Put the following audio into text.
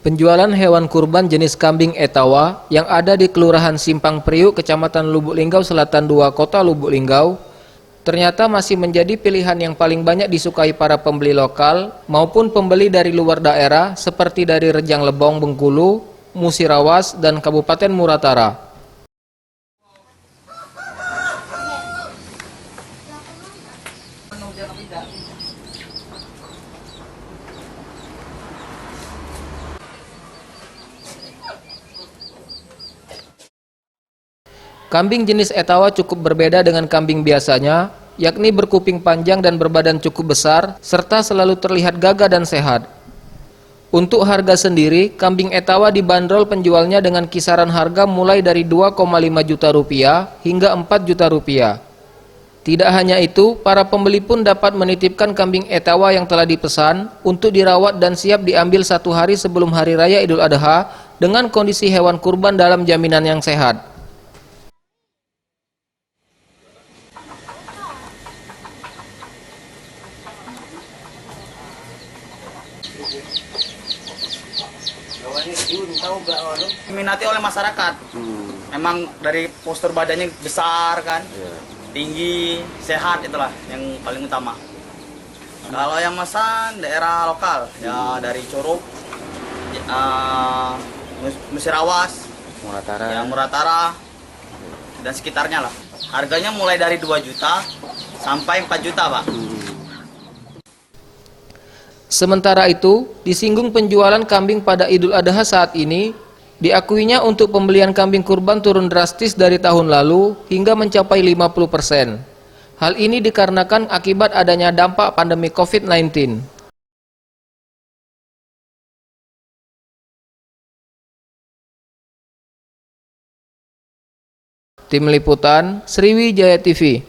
Penjualan hewan kurban jenis kambing Etawa yang ada di Kelurahan Simpang Priuk, Kecamatan Lubuk Linggau Selatan 2, Kota Lubuk Linggau, ternyata masih menjadi pilihan yang paling banyak disukai para pembeli lokal maupun pembeli dari luar daerah seperti dari Rejang Lebong, Bengkulu, Musirawas, dan Kabupaten Muratara. Kambing jenis Etawa cukup berbeda dengan kambing biasanya, yakni berkuping panjang dan berbadan cukup besar, serta selalu terlihat gagah dan sehat. Untuk harga sendiri, kambing Etawa dibanderol penjualnya dengan kisaran harga mulai dari 2,5 juta rupiah hingga 4 juta rupiah. Tidak hanya itu, para pembeli pun dapat menitipkan kambing Etawa yang telah dipesan untuk dirawat dan siap diambil 1 hari sebelum Hari Raya Idul Adha dengan kondisi hewan kurban dalam jaminan yang sehat. Diminati oleh masyarakat. Memang dari postur badannya besar kan, tinggi, sehat, itulah yang paling utama. Kalau yang mesan daerah lokal, ya dari Curug, Musirawas, Muratara, dan sekitarnya lah. Harganya mulai dari 2 juta sampai 4 juta, Pak. Sementara itu, disinggung penjualan kambing pada Idul Adha saat ini, diakuinya untuk pembelian kambing kurban turun drastis dari tahun lalu hingga mencapai 50%. Hal ini dikarenakan akibat adanya dampak pandemi COVID-19. Tim Liputan, Sriwijaya TV.